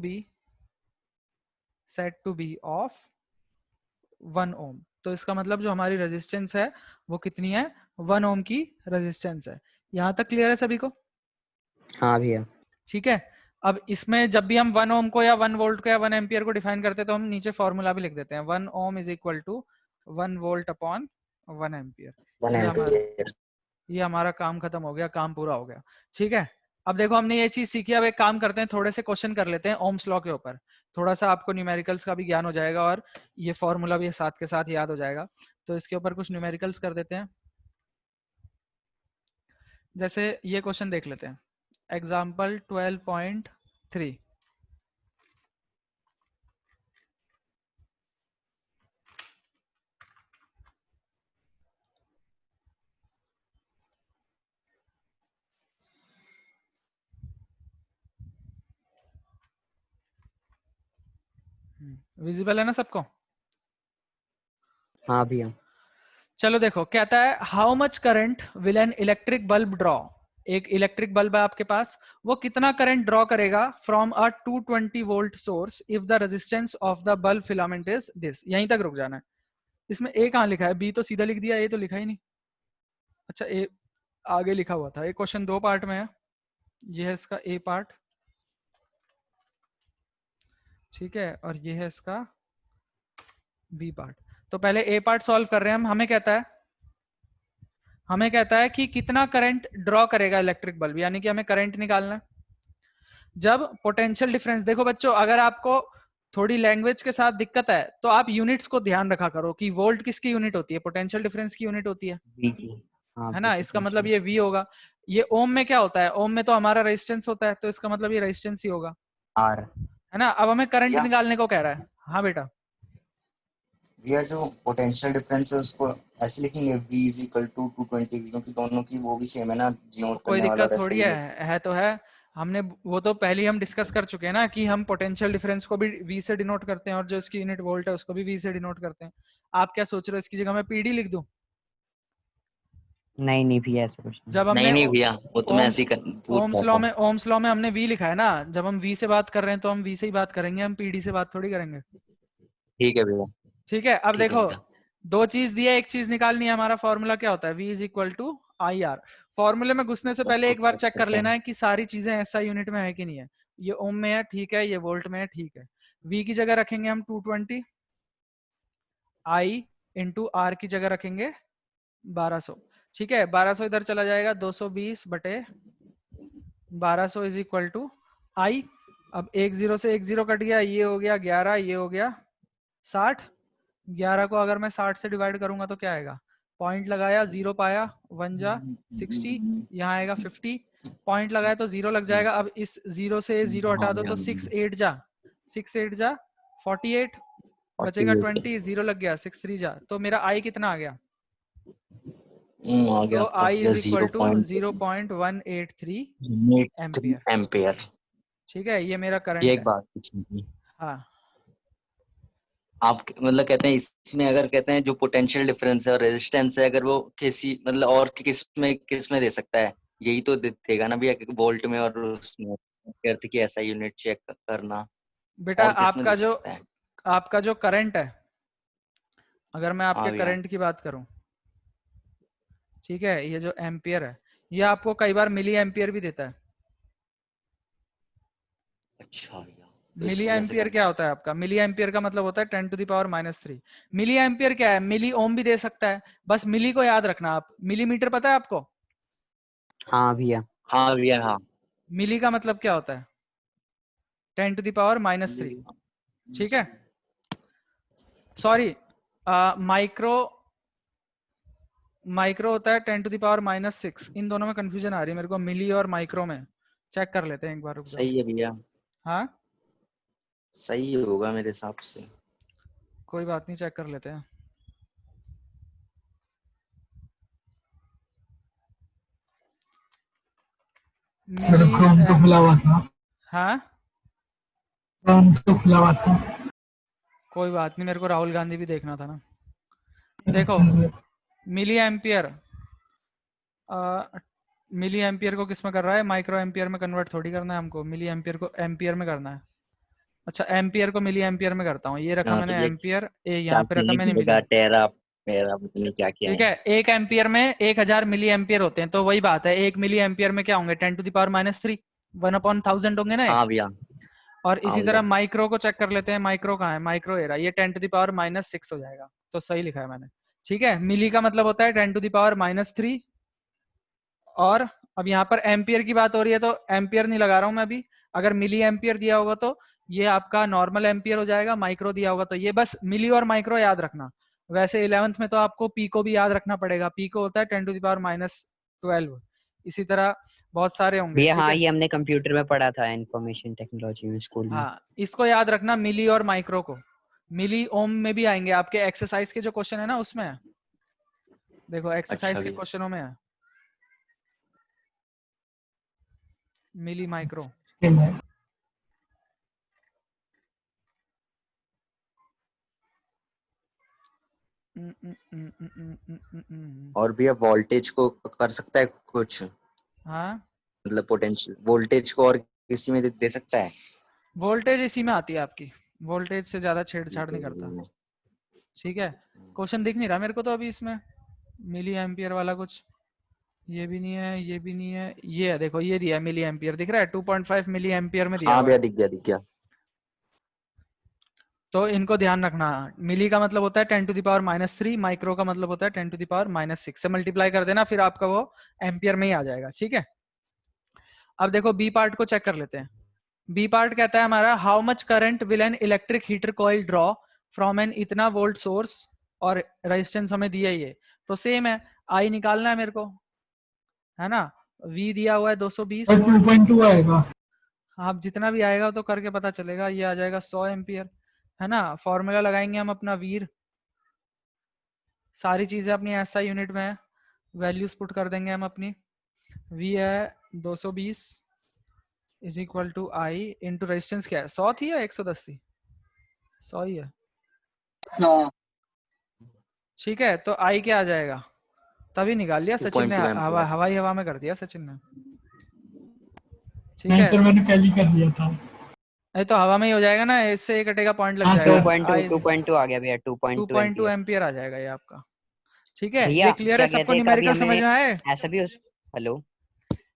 Speaker 1: be of 1 ohm. तो इसका मतलब जो हमारी रेजिस्टेंस है वो कितनी है? 1 ओम की रेजिस्टेंस है। यहाँ तक क्लियर है सभी को?
Speaker 2: हाँ भैया।
Speaker 1: ठीक है, अब इसमें जब भी हम 1 ओम को या 1 वोल्ट को या 1 एम्पियर को डिफाइन करते हैं तो हम नीचे फॉर्मूला भी लिख देते हैं, 1 ohm is equal to 1 volt upon 1 ampere.
Speaker 3: 1 ampere.
Speaker 1: ये हमारा काम खत्म हो गया, काम पूरा हो गया। ठीक है, अब देखो हमने ये चीज सीखी, अब एक काम करते हैं, थोड़े से क्वेश्चन कर लेते हैं ओम्स लॉ के ऊपर, थोड़ा सा आपको न्यूमेरिकल्स का भी ज्ञान हो जाएगा और ये फॉर्मूला भी साथ के साथ याद हो जाएगा। तो इसके ऊपर कुछ न्यूमेरिकल्स कर देते हैं। जैसे ये क्वेश्चन देख लेते हैं, एग्जाम्पल 12.3। विजिबल है ना सबको?
Speaker 2: हाँ भैया।
Speaker 1: चलो देखो, कहता है how much current will an electric bulb draw. एक इलेक्ट्रिक बल्ब है आपके पास, वो कितना करंट ड्रॉ करेगा from a 220 volt source if the resistance of the bulb filament is this. यहीं तक रुक जाना है। इसमें ए कहाँ लिखा है? बी तो सीधा लिख दिया, ए तो लिखा ही नहीं। अच्छा, ए आगे लिखा हुआ था। ये क्वेश्चन 2 पार्ट में है, ये है इसका ए पार्ट, ठीक है, और ये है इसका बी पार्ट। तो पहले ए पार्ट सॉल्व कर रहे हैं हम। हमें कहता है कि कितना करंट ड्रॉ करेगा इलेक्ट्रिक बल्ब, यानी कि हमें करंट निकालना है जब पोटेंशियल डिफरेंस। देखो बच्चों, अगर आपको थोड़ी लैंग्वेज के साथ दिक्कत है तो आप यूनिट्स को ध्यान रखा करो कि वोल्ट किसकी यूनिट होती है? पोटेंशियल डिफरेंस की यूनिट होती है,
Speaker 2: वी की। हाँ
Speaker 1: है ना?
Speaker 2: भैया,
Speaker 1: इसका
Speaker 2: potential।
Speaker 1: मतलब ये V होगा। ये ओम में क्या होता है? ओम में तो हमारा रेजिस्टेंस होता है, तो इसका मतलब ये रेजिस्टेंस ही होगा,
Speaker 2: आर।
Speaker 1: है ना? अब हमें करंट
Speaker 3: भैया
Speaker 1: निकालने को कह रहा है। हाँ बेटा।
Speaker 3: भैया जो पोटेंशियल डिफरेंस है उसको ऐसे लिखेंगे V इज इक्वल टू 220 क्योंकि दोनों की वो भी सेम है ना डिनोट
Speaker 1: कोई
Speaker 3: करने वाला,
Speaker 1: दिक्कत
Speaker 3: और ऐसा
Speaker 1: थोड़ी
Speaker 3: ही है।
Speaker 1: है तो है। हमने वो तो पहले ही हम डिस्कस कर चुके हैं ना कि हम पोटेंशियल डिफरेंस को भी V से डिनोट करते हैं और जो इसकी यूनिट वोल्ट है उसको भी V से डिनोट करते हैं। आप क्या सोच रहे हो, इसकी जगह मैं PD लिख दूं?
Speaker 2: नहीं नहीं भैया ऐसा कुछ नहीं।
Speaker 1: जब हमने
Speaker 3: नहीं भैया, वो तो मैं ऐसे
Speaker 1: ओम्स
Speaker 3: ही पूछ रहा था।
Speaker 1: ओम्स लॉ में हमने V लिखा है ना, जब हम V से बात कर रहे हैं तो हम V से ही बात करेंगे, हम PD से बात थोड़ी करेंगे।
Speaker 3: ठीक है भैया।
Speaker 1: ठीक है, अब
Speaker 3: ठीक है
Speaker 1: देखो
Speaker 3: भैया।
Speaker 1: दो चीज दी है, एक चीज निकालनी है। हमारा फॉर्मूला क्या होता है? V is equal to IR। फॉर्मूले में घुसने से
Speaker 3: बस
Speaker 1: पहले
Speaker 3: खुद
Speaker 1: एक बार
Speaker 3: बात
Speaker 1: चेक कर
Speaker 3: करते
Speaker 1: लेना
Speaker 3: हैं।
Speaker 1: है कि सारी चीजें SI यूनिट में है कि नहीं है। ये ओम में है, ठीक है, ये वोल्ट में है, ठीक है। V की जगह रखेंगे हम 220, I इंटू R की जगह रखेंगे 1200। ठीक है, 1200 इधर चला जाएगा, 220 बटे 1200 इज इक्वल टू I। अब एक जीरो से एक जीरो कट गया, ये हो गया 11, ये हो गया 60। 11 को अगर मैं 60 से डिवाइड करूंगा तो क्या आएगा? पॉइंट लगाया, जीरो पाया, 1 जा 60, यहाँ आएगा 50। पॉइंट लगाया तो जीरो लग जाएगा। अब इस जीरो से जीरो हटा
Speaker 3: हाँ
Speaker 1: दो
Speaker 3: भैया।
Speaker 1: तो 6 8 जा 48, बचेगा 20, जीरो लग गया, 6 3 जा। तो मेरा आई कितना आ गया?
Speaker 3: आ गया
Speaker 1: तो
Speaker 3: आपका
Speaker 1: आई
Speaker 3: भैया
Speaker 1: is equal to 0.183 ampere.
Speaker 3: Ampere.
Speaker 1: ठीक है, ये मेरा
Speaker 3: ये
Speaker 1: करंट
Speaker 3: एक
Speaker 1: है।
Speaker 3: बात पूछनी थी।
Speaker 1: हाँ,
Speaker 3: आप मतलब कहते हैं इसमें, अगर कहते हैं जो पोटेंशियल डिफरेंस है और रेजिस्टेंस है, अगर वो किसी मतलब और किस में दे सकता है, यही तो देगा ना भैया, वोल्ट में और उसमें अर्थ की ऐसा यूनिट चेक करना,
Speaker 1: बेटा
Speaker 3: और किस में दे सकता है।
Speaker 1: आपका जो करंट है, अगर मैं
Speaker 3: हाँ
Speaker 1: आपके
Speaker 3: भैया।
Speaker 1: करंट की बात करूं, ठीक है, ये जो एम्पियर है ये आपको कई बार मिली एम्पियर भी देता है।
Speaker 3: अच्छा भैया, तो
Speaker 1: मिली
Speaker 3: इसको कैसे
Speaker 1: एम्पियर
Speaker 3: करना
Speaker 1: क्या
Speaker 3: है?
Speaker 1: होता है आपका? मिली एम्पियर का मतलब होता है 10⁻³ मिली एम्पियर क्या है? मिली ओम भी दे सकता है, बस मिली को याद रखना। आप मिलीमीटर पता है आपको?
Speaker 2: हाँ भैया।
Speaker 3: हाँ भैया हाँ।
Speaker 1: मिली का मतलब क्या होता है? 10⁻³ ठीक है, सॉरी, माइक्रो माइक्रो होता है 10⁻⁻6। इन दोनों में कंफ्यूजन आ रही है मेरे को, मिली और माइक्रो में। चेक कर लेते हैं एक बार, रुक जाओ।
Speaker 3: सही है भैया,
Speaker 1: हाँ,
Speaker 3: सही होगा मेरे हिसाब से।
Speaker 1: कोई बात नहीं, चेक कर लेते हैं।
Speaker 5: सर
Speaker 1: मिली
Speaker 5: क्रोम तो खुला हुआ था।
Speaker 1: हाँ,
Speaker 5: क्रोम तो खुला हुआ था।
Speaker 1: कोई बात नहीं, मेरे को राहुल गांधी भी देखना था ना। देखो,
Speaker 5: अच्छा sir.
Speaker 1: Milli ampere, milli ampere को किस में कर रहा है? माइक्रो एम्पियर में कन्वर्ट थोड़ी करना है हमको, मिली एम्पियर को एम्पियर में करना है। अच्छा, एम्पियर को मिली एम्पियर में करता हूँ, ये रखा
Speaker 3: हाँ तो
Speaker 1: मैंने
Speaker 3: ये
Speaker 1: एम्पियर,
Speaker 3: क्या
Speaker 1: यहाँ पे रखा मैंने
Speaker 3: किया
Speaker 1: मिली।
Speaker 3: टेरा मेरा पता नहीं क्या किया
Speaker 1: ठीक
Speaker 3: है।
Speaker 1: है, एक एम्पियर में 1000 मिली एम्पियर होते हैं, तो वही बात है, एक मिली एम्पियर में क्या होंगे? 10⁻³ 1/1000 होंगे ना एक।
Speaker 3: हाँ भैया।
Speaker 1: और
Speaker 3: हाँ
Speaker 1: इसी
Speaker 3: भैया।
Speaker 1: तरह माइक्रो को चेक कर लेते हैं। माइक्रो कहाँ है? माइक्रो एरा, ये 10⁻⁻6 हो जाएगा। तो सही लिखा है मैंने। ठीक है, मिली का मतलब होता है 10⁻³ और अब यहाँ पर एम्पियर की बात हो रही है तो एम्पियर नहीं लगा रहा हूं मैं अभी। अगर मिली एम्पियर दिया होगा तो ये आपका नॉर्मल एम्पियर हो जाएगा, माइक्रो दिया होगा तो ये, बस मिली और माइक्रो याद रखना। वैसे 11th में तो आपको पी को भी याद रखना पड़ेगा, पी को होता है 10⁻⁻12। इसी तरह बहुत सारे होंगे।
Speaker 2: भैया
Speaker 1: ठीक
Speaker 2: हाँ
Speaker 1: है,
Speaker 2: ये हमने कंप्यूटर में पढ़ा था इंफॉर्मेशन टेक्नोलॉजी में स्कूल में।
Speaker 1: हाँ, इसको याद रखना, मिली और माइक्रो को। मिली ओम में भी आएंगे आपके एक्सरसाइज के जो क्वेश्चन है ना, उसमें है। देखो
Speaker 3: अच्छा
Speaker 1: एक्सरसाइज के
Speaker 3: भैया।
Speaker 1: क्वेश्चनों में है मिली माइक्रो।
Speaker 3: और भैया वोल्टेज को कर सकता है कुछ,
Speaker 1: हाँ,
Speaker 3: मतलब पोटेंशियल वोल्टेज को और किसी में दे सकता है?
Speaker 1: वोल्टेज इसी में आती है आपकी, वोल्टेज से ज्यादा छेड़छाड़ नहीं करता। ठीक है, क्वेश्चन दिख नहीं रहा मेरे को तो अभी इसमें मिली एम्पियर वाला कुछ, ये भी नहीं है, ये भी नहीं है, ये है, देखो ये दिया है मिली एम्पियर, दिख रहा है 2.5 मिली एम्पियर में दिया
Speaker 3: हाँ
Speaker 1: हुआ
Speaker 3: भैया
Speaker 1: है।
Speaker 3: दिख गया दिख गया।
Speaker 1: तो इनको ध्यान रखना। मिली का मतलब होता है 10⁻³ माइक्रो का मतलब होता है 10⁻6 से मल्टीप्लाई कर देना, फिर आपका वो एम्पियर में ही आ जाएगा। ठीक है, अब देखो बी पार्ट को चेक कर लेते हैं। बी पार्ट कहता है हमारा, how much current will an electric heater coil draw from an इतना वोल्ट सोर्स, और रेजिस्टेंस हमें दिया ही है, तो सेम है, आई निकालना है मेरे को, है ना। वी दिया हुआ है 220
Speaker 5: और
Speaker 1: वोल्ट।
Speaker 5: 2.2 आएगा।
Speaker 1: आप जितना भी आएगा तो करके पता चलेगा, ये आ जाएगा 100 एम्पियर, है ना। फॉर्मूला लगाएंगे हम अपना वीर, सारी चीजें अपनी एसआई यूनिट में है, वैल्यूज पुट कर देंगे हम अपनी। V है 220 is equal to I into resistance क्या है, 100 थी या 110 थी? 100 ही है,
Speaker 5: हाँ
Speaker 1: ठीक है। तो आई क्या आ जाएगा, तभी निकाल लिया सचिन ने,
Speaker 3: 2.2 एम्पियर।
Speaker 1: हवाई हवा में कर दिया सचिन ने, ठीक
Speaker 5: नहीं
Speaker 1: है।
Speaker 5: सर, मैंने पहले ही कर दिया था।
Speaker 1: अरे तो हवा में ही हो जाएगा ना, इससे एक कटेगा पॉइंट लग
Speaker 5: हाँ
Speaker 1: जाएगा।
Speaker 5: सर।
Speaker 2: 2.2 आ गया भैया, 2.2
Speaker 1: 2.2
Speaker 2: एम्पियर।
Speaker 1: एम्पियर आ जाएगा ये आपका, ठीक है।
Speaker 2: भैया
Speaker 1: ये क्लियर है
Speaker 2: क्या
Speaker 1: सबको,
Speaker 2: कहते हैं, कभी
Speaker 1: न्यूमेरिकल समझ
Speaker 2: हमें
Speaker 1: में आए?
Speaker 2: ऐसा भी हेलो।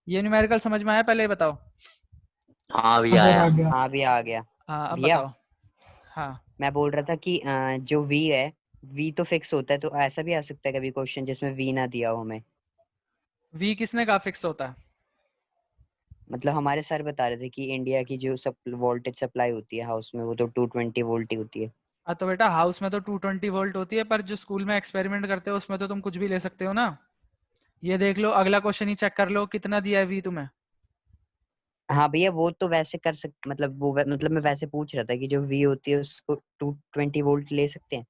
Speaker 1: ये न्यूमेरिकल समझ में आया, पहले ये बताओ।
Speaker 3: हाँ भी
Speaker 5: हाँ सर,
Speaker 3: आया।
Speaker 5: आ गया।
Speaker 2: हाँ भैया आ गया।
Speaker 1: हाँ अब
Speaker 2: भैया
Speaker 1: बताओ। हाँ
Speaker 2: मैं बोल रहा था कि जो V है, V तो फिक्स होता है, तो ऐसा भी आ सकता है कभी क्वेश्चन जिसमें V ना दिया हो हमें।
Speaker 1: V किसने कहा फिक्स होता है?
Speaker 2: मतलब हमारे सर बता रहे थे कि इंडिया की जो वोल्टेज सप्लाई होती है हाउस में, वो तो 220 वोल्ट ही होती है।
Speaker 1: हाँ तो बेटा हाउस में तो 220 वोल्ट होती है, पर जो स्कूल में एक्सपेरिमेंट करते हो उसमें तो तुम कुछ भी ले सकते हो ना। ये देख लो, अगला क्वेश्चन ही चेक कर लो, कितना दिया है V तुम्हें।
Speaker 2: हाँ भैया वो तो वैसे कर सकते, मतलब वो मतलब मैं वैसे पूछ रहा था कि जो V होती है उसको 220 वोल्ट ले सकते हैं।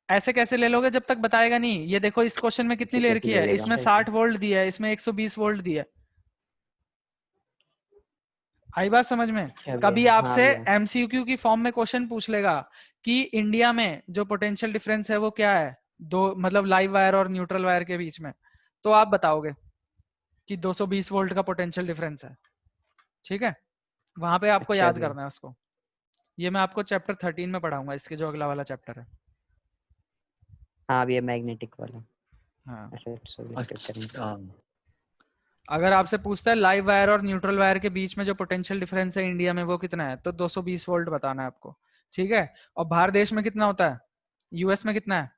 Speaker 1: ऐसे कैसे ले लोगे जब तक बताएगा नहीं। ये देखो इस क्वेश्चन में कितनी
Speaker 2: ऐसे
Speaker 1: ले
Speaker 2: कैसे
Speaker 1: रखी
Speaker 2: ले
Speaker 1: है,
Speaker 2: लेगा
Speaker 1: इसमें
Speaker 2: ऐसे।
Speaker 1: 60 वोल्ट दिया है, इसमें 120 वोल्ट दिया है। आई बात समझ में?
Speaker 2: अच्छा
Speaker 1: कभी
Speaker 2: भैया, हाँ
Speaker 1: आपसे
Speaker 2: भैया।
Speaker 1: एमसीक्यू की फॉर्म में क्वेश्चन पूछ लेगा कि इंडिया में जो पोटेंशियल डिफरेंस है वो क्या है, दो मतलब लाइव वायर और न्यूट्रल वायर के बीच में, तो आप बताओगे कि 220 वोल्ट का पोटेंशियल डिफरेंस है, ठीक है। वहां पे आपको
Speaker 2: अच्छा
Speaker 1: याद
Speaker 2: भैया।
Speaker 1: करना है उसको। ये मैं आपको चैप्टर 13 में पढ़ाऊंगा, इसके जो अगला वाला चैप्टर है।
Speaker 2: हाँ भैया मैग्नेटिक वाला।
Speaker 1: हाँ
Speaker 2: अच्छा करंट।
Speaker 3: अच्छा
Speaker 1: अगर आपसे पूछता है लाइव वायर और न्यूट्रल वायर के बीच में जो पोटेंशियल डिफरेंस है इंडिया में वो कितना है, तो 220 वोल्ट बताना है आपको, ठीक है। और बाहर देश में कितना होता है, यूएस में कितना है?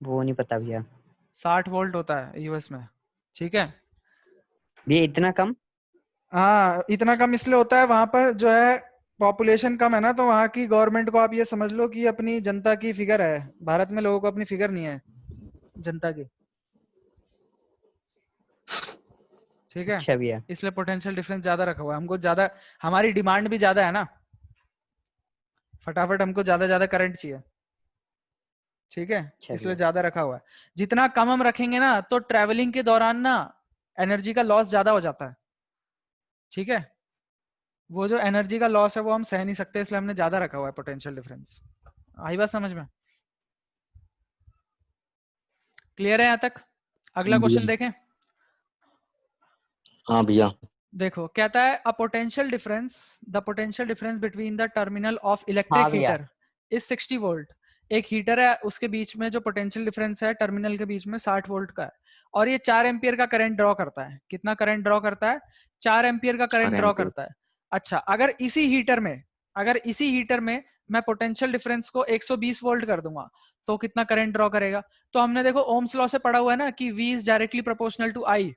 Speaker 2: वो नहीं पता भैया।
Speaker 1: 60 वोल्ट होता है यूएस में, ठीक है।
Speaker 2: भैया इतना कम?
Speaker 1: हाँ इतना कम इसलिए होता है, वहां पर जो है पॉपुलेशन कम है ना, तो वहां की गवर्नमेंट को आप ये समझ लो कि अपनी जनता की फिगर है। भारत में लोगों को अपनी फिगर नहीं है जनता की, ठीक है।
Speaker 2: अच्छा भैया।
Speaker 1: इसलिए पोटेंशियल डिफरेंस ज्यादा रखा हुआ है, हमको ज्यादा, हमारी डिमांड भी ज्यादा है ना, फटाफट हमको ज्यादा ज्यादा करंट चाहिए, ठीक है।
Speaker 2: अच्छा
Speaker 1: इसलिए
Speaker 2: भैया।
Speaker 1: ज्यादा रखा हुआ है। जितना कम हम रखेंगे ना, तो ट्रेवलिंग के दौरान ना एनर्जी का लॉस ज्यादा हो जाता है, ठीक है। वो जो एनर्जी का लॉस है वो हम सह नहीं सकते, इसलिए हमने ज्यादा रखा हुआ है पोटेंशियल डिफरेंस। आई बात समझ में? क्लियर है यहाँ तक? अगला क्वेश्चन देखें।
Speaker 3: हाँ भैया।
Speaker 1: देखो कहता है a potential difference, the potential difference between the terminal of electric
Speaker 2: हाँ भैया।
Speaker 1: Heater is 60 volt. एक हीटर है, उसके बीच में जो पोटेंशियल डिफरेंस है टर्मिनल के बीच में 60 वोल्ट का है, और ये 4 एम्पियर का करंट ड्रॉ करता है। कितना करंट ड्रॉ करता है? 4 एम्पियर का करंट
Speaker 3: 4
Speaker 1: ड्रॉ
Speaker 3: एम्पियर।
Speaker 1: करता है। अच्छा, अगर इसी हीटर में मैं पोटेंशियल डिफरेंस को 120 वोल्ट कर दूंगा तो कितना करंट ड्रॉ करेगा? तो हमने देखो ओम्स लॉ से पढ़ा हुआ है ना कि V is directly proportional to I,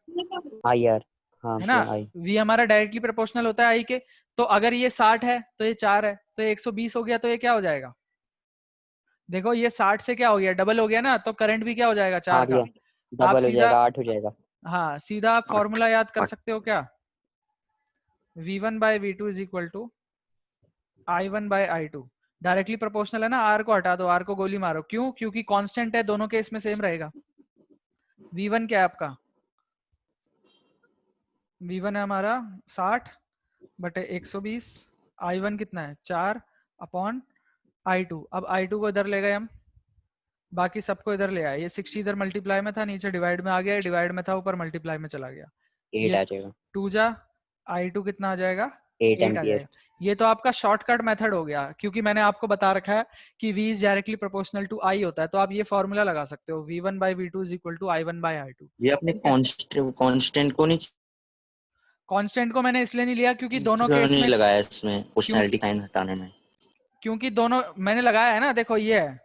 Speaker 2: I यार। हाँ
Speaker 1: है ना।
Speaker 2: भैया आई।
Speaker 1: V हमारा डायरेक्टली प्रोपोर्शनल होता है आई के। तो अगर ये 60 है तो ये 4 है, तो ये 120 हो गया, तो ये क्या हो जाएगा? देखो ये 60 से क्या हो गया, डबल हो गया ना, तो करंट भी क्या हो जाएगा, 4
Speaker 2: हाँ
Speaker 1: का।
Speaker 2: भैया
Speaker 1: आप
Speaker 2: डबल हो
Speaker 1: सीधा,
Speaker 2: जाएगा, 8 हो जाएगा।
Speaker 1: हाँ सीधा आप
Speaker 3: 8
Speaker 1: फॉर्मूला याद कर
Speaker 3: 8
Speaker 1: सकते हो क्या, V1 by V2 is equal to I1 by I2। Directly proportional है ना, R को हटा दो, R को गोली मारो, क्यों? क्योंकि कांस्टेंट है, दोनों केस में सेम रहेगा। V1 क्या है आपका? V1 है हमारा 60 बटे 120, I1 कितना है 4 अपॉन I2। अब I2 को इधर ले गए हम, बाकी सबको इधर ले आए। ये 60 इधर मल्टीप्लाई में था, नीचे डिवाइड में आ गया, डिवाइड में था, ऊपर मल्टीप्लाई में चला गया।
Speaker 2: 8
Speaker 1: ये
Speaker 2: आ जाएगा।
Speaker 1: 2 जा I2 कितना आ जाएगा?
Speaker 2: 8
Speaker 1: 8 आ
Speaker 2: एम्पियर।
Speaker 1: जाएगा। ये तो आपका शॉर्टकट मेथड हो गया, क्योंकि मैंने आपको बता रखा है कि V is directly proportional to I होता है, तो आप ये फॉर्मूला लगा सकते हो, V1 by V2 is equal to I1 by I2।
Speaker 3: ये अपने कांस्टेंट को नहीं
Speaker 1: कांस्टेंट को मैंने इसलिए नहीं लिया क्योंकि दोनों
Speaker 3: क्यों
Speaker 1: केस
Speaker 3: नहीं
Speaker 1: में,
Speaker 3: लगाया इसमें
Speaker 1: क्यों,
Speaker 3: प्रोपोर्शनैलिटी साइन हटाने में?
Speaker 1: क्योंकि दोनों मैंने लगाया है ना, देखो ये है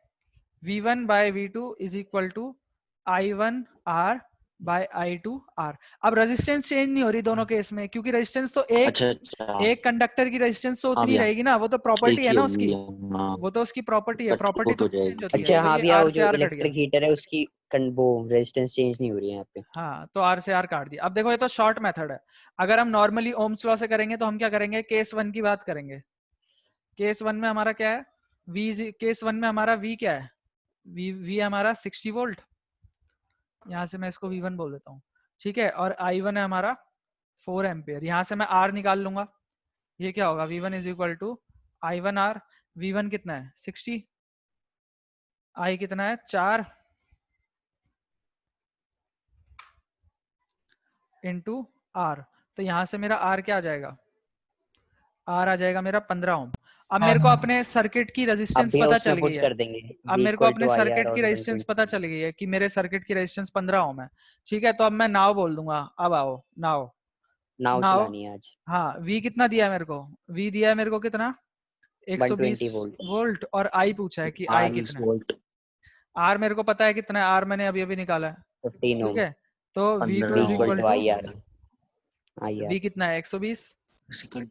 Speaker 1: V1 by V2 is equal to I1 R by I2 R। अब रेजिस्टेंस चेंज नहीं हो रही दोनों केस में, क्योंकि रेजिस्टेंस तो
Speaker 3: अच्छा अच्छा।
Speaker 1: एक कंडक्टर की रेजिस्टेंस तो
Speaker 3: हाँ
Speaker 1: उतनी
Speaker 3: भैया
Speaker 1: रहेगी ना, वो तो
Speaker 3: एक
Speaker 1: प्रॉपर्टी है
Speaker 3: ही
Speaker 1: ना
Speaker 3: होगी।
Speaker 1: उसकी,
Speaker 3: हाँ
Speaker 1: वो तो उसकी प्रॉपर्टी है,
Speaker 3: कट
Speaker 1: प्रॉपर्टी
Speaker 3: आउट हो
Speaker 1: थोड़ी चेंज
Speaker 3: जाएगी।
Speaker 1: होती है।
Speaker 2: अच्छा
Speaker 1: तो
Speaker 2: हाँ
Speaker 1: ये
Speaker 2: भैया,
Speaker 1: R
Speaker 2: वो
Speaker 1: से
Speaker 2: जो
Speaker 1: R कट गया।
Speaker 2: इलेक्ट्रिक हीटर है उसकी वो रेजिस्टेंस चेंज नहीं हो रही है यहाँ पे।
Speaker 1: हाँ तो R से R काट दिया। अब देखो ये तो शॉर्ट मेथड है। अगर हम नॉर्मली ओम्स लॉ से करेंगे तो हम क्या करेंगे, केस 1 की बात करेंगे। केस 1 में हमारा क्या है, केस 1 में हमारा V क्या है, वी है हमारा 60 वोल्ट, यहाँ से मैं इसको V1 बोल देता हूँ, ठीक है। और I1 है हमारा 4 एम्पियर, यहाँ से मैं R निकाल लूंगा, ये क्या होगा V1 is equal to I1R। V1 कितना है 60, I कितना है 4 इंटू R, तो यहाँ से मेरा R क्या आ जाएगा, R आ जाएगा मेरा 15 ओम। अब मेरे को अपने सर्किट की
Speaker 2: अब
Speaker 1: रेजिस्टेंस
Speaker 2: भैया
Speaker 1: पता
Speaker 2: उसमें
Speaker 1: चल
Speaker 2: पुट
Speaker 1: गई है,
Speaker 2: कर देंगे
Speaker 1: अब
Speaker 2: V
Speaker 1: मेरे को
Speaker 2: इक्वल
Speaker 1: अपने
Speaker 2: टू आई आर
Speaker 1: सर्किट
Speaker 2: और
Speaker 1: की
Speaker 2: 1
Speaker 1: रेजिस्टेंस पता
Speaker 2: 20।
Speaker 1: चल गई है कि मेरे सर्किट की रेजिस्टेंस 15 ओम है, ठीक है। तो अब मैं नाउ बोल दूंगा, अब आओ नाउ,
Speaker 2: नाउ
Speaker 1: नाउ
Speaker 2: चलानी है आज
Speaker 1: हाँ V कितना दिया है मेरे को, V दिया है मेरे को कितना 120
Speaker 2: 120 वोल्ट।
Speaker 1: वोल्ट, और I पूछा है कि I
Speaker 2: R
Speaker 1: कितना है,
Speaker 3: 20 वोल्ट
Speaker 1: R मेरे को पता है कितना है, R मैंने अभी अभी निकाला है,
Speaker 2: 15
Speaker 1: ठीक
Speaker 2: ओम।
Speaker 1: है। तो V2
Speaker 3: 15
Speaker 1: is
Speaker 2: equal
Speaker 1: equal
Speaker 2: to
Speaker 1: to
Speaker 2: I R
Speaker 1: V कितना है 120
Speaker 3: ओम।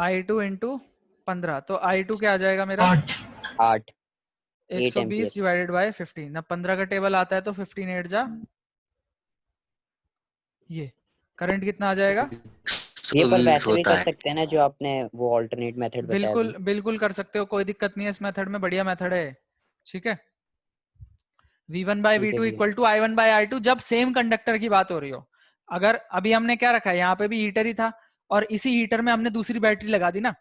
Speaker 1: I2 इंटू 15, तो I2 क्या आ जाएगा मेरा
Speaker 5: 8
Speaker 2: 8 8
Speaker 1: 120
Speaker 2: एम्पियर।
Speaker 1: डिवाइडेड बाय 15, ना 15 का टेबल आता है तो 15 8 जा, ये करंट कितना आ जाएगा।
Speaker 2: ये पर
Speaker 3: 120
Speaker 2: वैसे भी
Speaker 3: होता
Speaker 2: कर
Speaker 3: है।
Speaker 2: सकते हैं ना जो आपने वो अल्टरनेट मेथड बताया
Speaker 1: बिल्कुल
Speaker 2: अभी।
Speaker 1: बिल्कुल कर सकते हो, कोई दिक्कत नहीं है इस मेथड में, बढ़िया मेथड है, ठीक है। V1 बाय
Speaker 2: ठीक है
Speaker 1: V2
Speaker 2: भैया।
Speaker 1: Equal to I1 by I2 जब सेम कंडक्टर की बात हो रही हो। अगर अभी हमने क्या रखा है, यहाँ पे भी हीटर ही था और इसी हीटर में हमने दूसरी बैटरी लगा दी ना,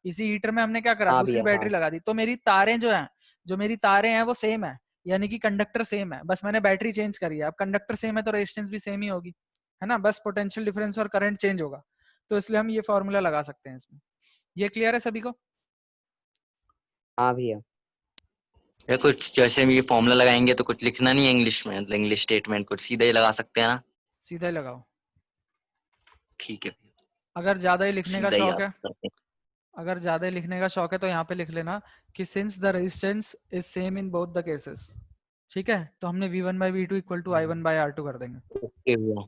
Speaker 1: इसी हीटर में हमने क्या करा
Speaker 2: हाँ
Speaker 1: दूसरी
Speaker 2: भैया
Speaker 1: बैटरी
Speaker 2: हाँ।
Speaker 1: लगा दी, तो मेरी तारें जो है, जो मेरी तारें हैं वो सेम है, यानी कि कंडक्टर सेम है, बस मैंने बैटरी चेंज करी है। अब कंडक्टर सेम है तो रेजिस्टेंस भी सेम ही होगी, है ना, बस पोटेंशियल डिफरेंस और करंट चेंज होगा, तो इसलिए हम ये फॉर्मूला लगा सकते हैं इसमें। ये क्लियर है सभी को।
Speaker 2: हाँ भैया।
Speaker 3: या कुछ जैसे हम ये फॉर्मूला लगाएंगे तो कुछ लिखना नहीं है इंग्लिश में, इंग्लिश स्टेटमेंट कुछ सीधा ही लगा सकते हैं ना।
Speaker 1: सीधा ही लगाओ,
Speaker 3: ठीक है,
Speaker 1: अगर ज्यादा ही लिखने का
Speaker 3: सीधा ही
Speaker 1: शौक
Speaker 3: आप
Speaker 1: है,
Speaker 3: करते हैं।
Speaker 1: अगर ज्यादा ही लिखने का शौक है तो यहाँ पे लिख लेना कि since the resistance is same in both the cases, ठीक है। तो हमने V1 by V2 equal to I1 by R2 कर देंगे,
Speaker 3: ओके भैया।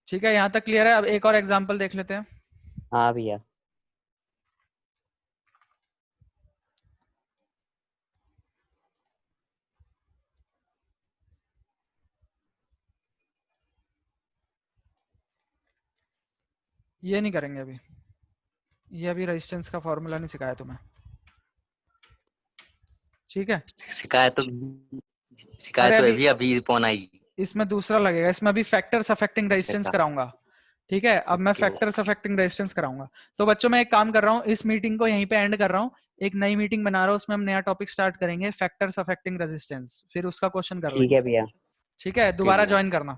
Speaker 1: ठीक है। यहाँ तक क्लियर है। अब एक और एग्जांपल देख लेते हैं।
Speaker 2: हाँ भैया।
Speaker 1: ये नहीं करेंगे अभी, ये अभी रेजिस्टेंस का फॉर्मूला नहीं सिखाया तुम्हें, ठीक है।
Speaker 3: शिकायत तो
Speaker 1: अरे अभी
Speaker 3: अभी अभी फोन आई।
Speaker 1: इसमें दूसरा लगेगा, इसमें अभी फैक्टर्स अफेक्टिंग रेजिस्टेंस कराऊंगा, ठीक है। अब मैं
Speaker 3: okay
Speaker 1: factors
Speaker 3: okay.
Speaker 1: Affecting resistance कराऊंगा। तो बच्चों मैं एक काम कर रहा हूँ, इस मीटिंग को यहीं पे एंड कर रहा हूँ, एक नई मीटिंग बना रहा हूँ, उसमें हम नया टॉपिक स्टार्ट करेंगे फैक्टर्स अफेक्टिंग रेजिस्टेंस, फिर उसका क्वेश्चन कर
Speaker 2: ठीक
Speaker 1: लेंगे,
Speaker 2: है भैया।
Speaker 1: ठीक है।
Speaker 3: ओके
Speaker 1: दोबारा
Speaker 3: भैया।
Speaker 1: ज्वाइन करना।